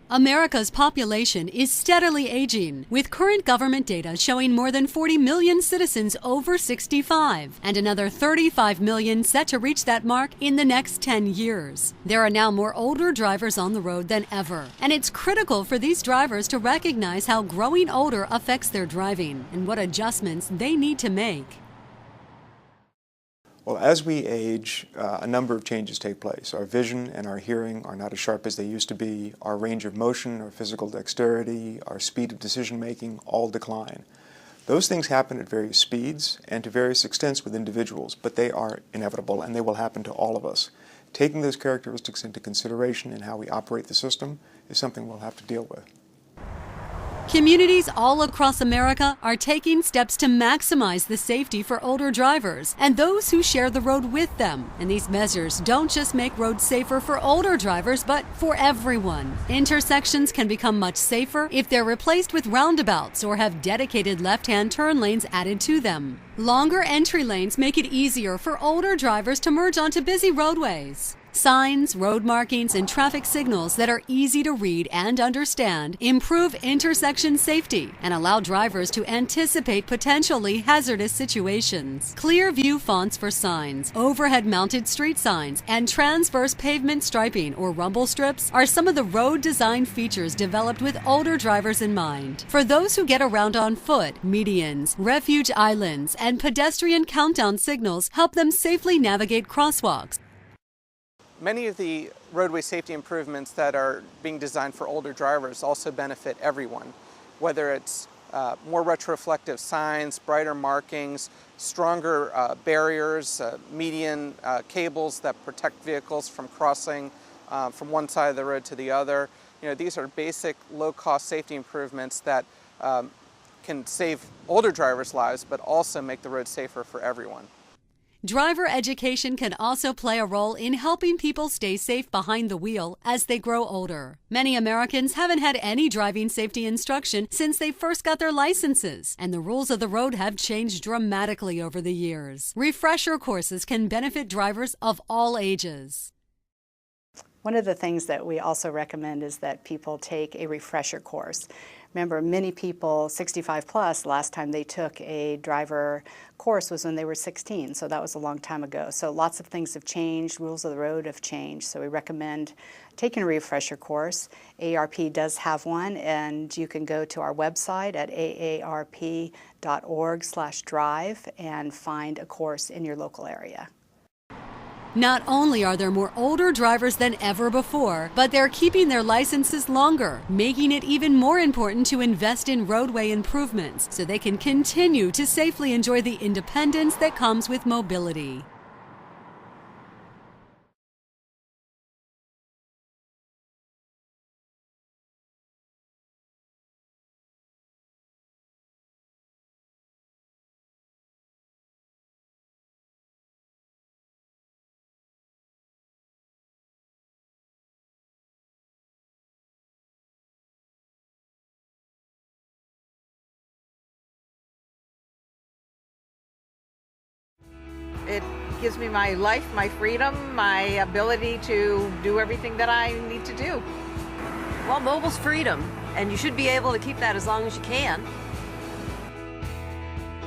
America's population is steadily aging, with current government data showing more than 40 million citizens over 65, and another 35 million set to reach that mark in the next 10 years. There are now more older drivers on the road than ever, and it's critical for these drivers to recognize how growing older affects their driving and what adjustments they need to make. Well, as we age, a number of changes take place. Our vision and our hearing are not as sharp as they used to be. Our range of motion, our physical dexterity, our speed of decision-making all decline. Those things happen at various speeds and to various extents with individuals, but they are inevitable and they will happen to all of us. Taking those characteristics into consideration in how we operate the system is something we'll have to deal with. Communities all across America are taking steps to maximize the safety for older drivers and those who share the road with them. And these measures don't just make roads safer for older drivers, but for everyone. Intersections can become much safer if they're replaced with roundabouts or have dedicated left-hand turn lanes added to them. Longer entry lanes make it easier for older drivers to merge onto busy roadways. Signs, road markings, and traffic signals that are easy to read and understand improve intersection safety and allow drivers to anticipate potentially hazardous situations. Clear view fonts for signs, overhead-mounted street signs, and transverse pavement striping or rumble strips are some of the road design features developed with older drivers in mind. For those who get around on foot, medians, refuge islands, and pedestrian countdown signals help them safely navigate crosswalks. Many of the roadway safety improvements that are being designed for older drivers also benefit everyone, whether it's more retroreflective signs, brighter markings, stronger barriers, median cables that protect vehicles from crossing from one side of the road to the other. You know, these are basic low-cost safety improvements that can save older drivers' lives, but also make the road safer for everyone. Driver education can also play a role in helping people stay safe behind the wheel as they grow older. Many Americans haven't had any driving safety instruction since they first got their licenses, and the rules of the road have changed dramatically over the years. Refresher courses can benefit drivers of all ages. One of the things that we also recommend is that people take a refresher course. Remember, many people 65 plus, last time they took a driver course was when they were 16, so that was a long time ago. So lots of things have changed, rules of the road have changed, so we recommend taking a refresher course. AARP does have one, and you can go to our website at aarp.org/drive and find a course in your local area. Not only are there more older drivers than ever before, but they're keeping their licenses longer, making it even more important to invest in roadway improvements so they can continue to safely enjoy the independence that comes with mobility. It gives me my life, my freedom, my ability to do everything that I need to do. Well, mobile's freedom, and you should be able to keep that as long as you can.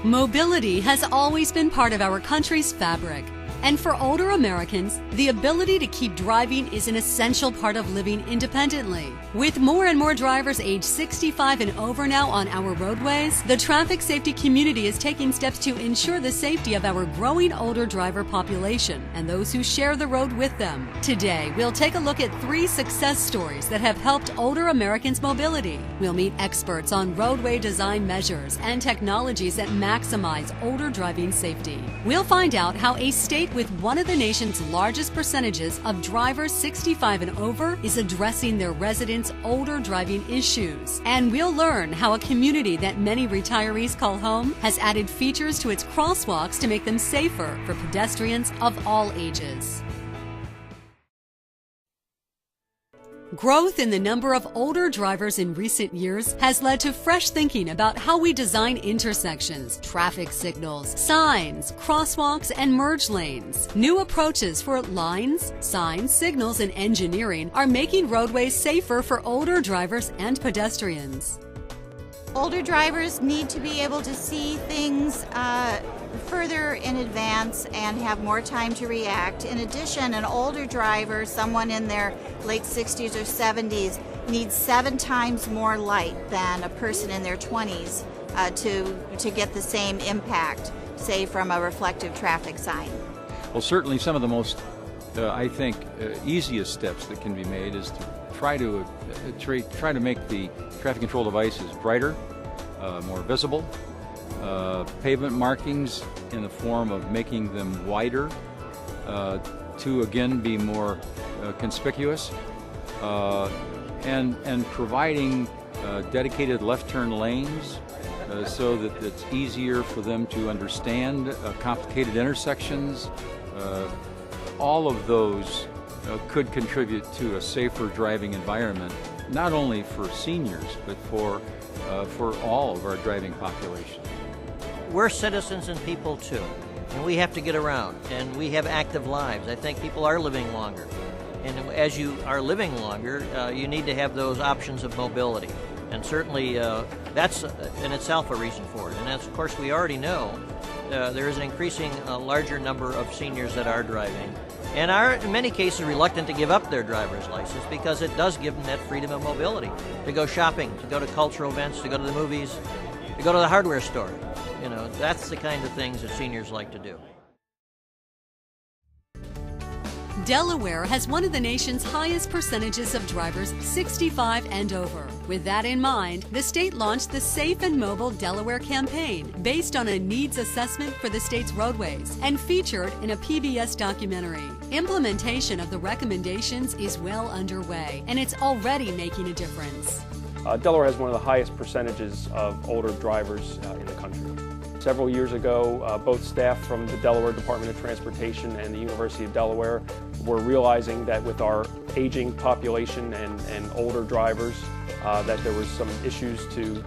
Mobility has always been part of our country's fabric. And for older Americans, the ability to keep driving is an essential part of living independently. With more and more drivers age 65 and over now on our roadways, the traffic safety community is taking steps to ensure the safety of our growing older driver population and those who share the road with them. Today, we'll take a look at 3 success stories that have helped older Americans' mobility. We'll meet experts on roadway design measures and technologies that maximize older driving safety. We'll find out how a state with one of the nation's largest percentages of drivers 65 and over is addressing their residents' older driving issues. And we'll learn how a community that many retirees call home has added features to its crosswalks to make them safer for pedestrians of all ages. Growth in the number of older drivers in recent years has led to fresh thinking about how we design intersections, traffic signals, signs, crosswalks, and merge lanes. New approaches for lines, signs, signals, and engineering are making roadways safer for older drivers and pedestrians. Older drivers need to be able to see things further in advance and have more time to react. In addition, an older driver, someone in their late 60s or 70s, needs 7 times more light than a person in their 20s to get the same impact, say from a reflective traffic sign. Well, certainly some of the most, I think, easiest steps that can be made is to try to make the traffic control devices brighter, more visible. Pavement markings in the form of making them wider to again be more conspicuous, and providing dedicated left turn lanes so that it's easier for them to understand complicated intersections. All of those could contribute to a safer driving environment, not only for seniors, but for all of our driving population. We're citizens and people too, and we have to get around, and we have active lives. I think people are living longer, and as you are living longer, you need to have those options of mobility, and certainly that's in itself a reason for it. And as of course we already know, there is an increasing larger number of seniors that are driving, and are in many cases reluctant to give up their driver's license because it does give them that freedom of mobility to go shopping, to go to cultural events, to go to the movies, to go to the hardware store. You know, that's the kind of things that seniors like to do. Delaware has one of the nation's highest percentages of drivers 65 and over. With that in mind, the state launched the Safe and Mobile Delaware campaign based on a needs assessment for the state's roadways and featured in a PBS documentary. Implementation of the recommendations is well underway, and it's already making a difference. Delaware has one of the highest percentages of older drivers in the country. Several years ago, both staff from the Delaware Department of Transportation and the University of Delaware were realizing that with our aging population and older drivers, that there was some issues to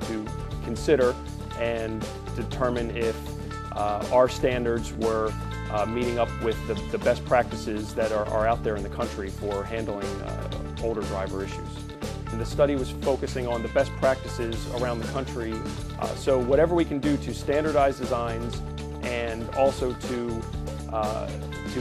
consider and determine if our standards were meeting up with the best practices that are out there in the country for handling older driver issues. And the study was focusing on the best practices around the country, so whatever we can do to standardize designs and also to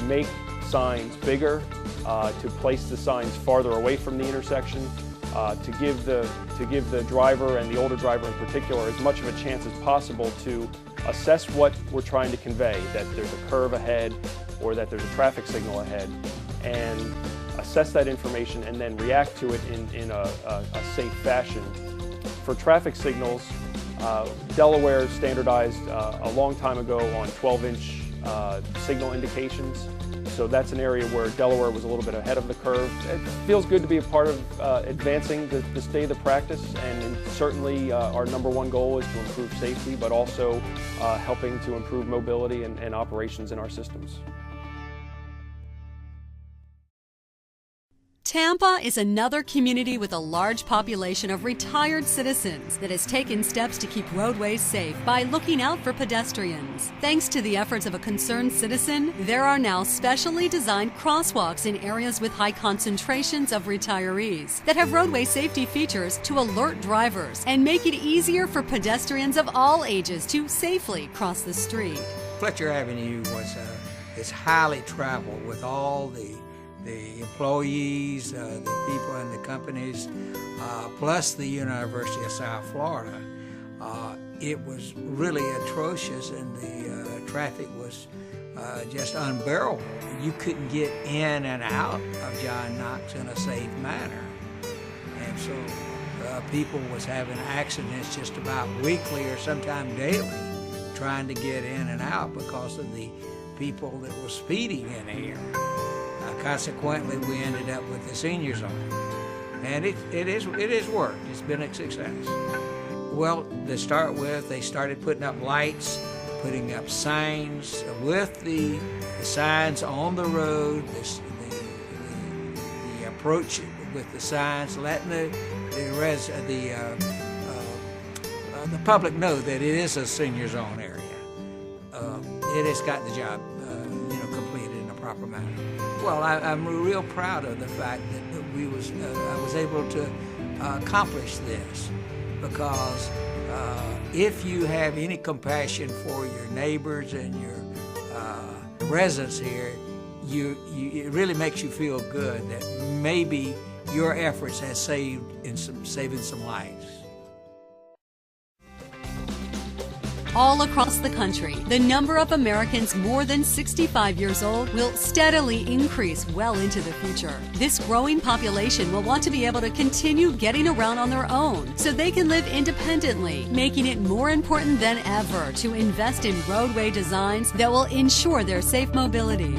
make signs bigger, to place the signs farther away from the intersection, to give the driver and the older driver in particular as much of a chance as possible to assess what we're trying to convey, that there's a curve ahead or that there's a traffic signal ahead, and assess that information and then react to it in a safe fashion. For traffic signals, Delaware standardized a long time ago on 12-inch signal indications. So that's an area where Delaware was a little bit ahead of the curve. It feels good to be a part of advancing the state of the practice, and certainly our #1 goal is to improve safety, but also helping to improve mobility and operations in our systems. Tampa is another community with a large population of retired citizens that has taken steps to keep roadways safe by looking out for pedestrians. Thanks to the efforts of a concerned citizen, there are now specially designed crosswalks in areas with high concentrations of retirees that have roadway safety features to alert drivers and make it easier for pedestrians of all ages to safely cross the street. Fletcher Avenue is highly traveled with all the employees, the people in the companies, plus the University of South Florida. It was really atrocious, and the traffic was just unbearable. You couldn't get in and out of John Knox in a safe manner. And so people was having accidents just about weekly or sometime daily trying to get in and out because of the people that were speeding in here. Consequently, we ended up with the senior zone, and it is worked. It's been a success. Well, to start with, they started putting up lights, putting up signs with the signs on the road, the approach with the signs, letting the public know that it is a senior zone area. It has got the job, completed in a proper manner. Well, I'm real proud of the fact that I was able to accomplish this, because if you have any compassion for your neighbors and your residents here, it really makes you feel good that maybe your efforts have saving some lives. All across the country, the number of Americans more than 65 years old will steadily increase well into the future. This growing population will want to be able to continue getting around on their own so they can live independently, making it more important than ever to invest in roadway designs that will ensure their safe mobility.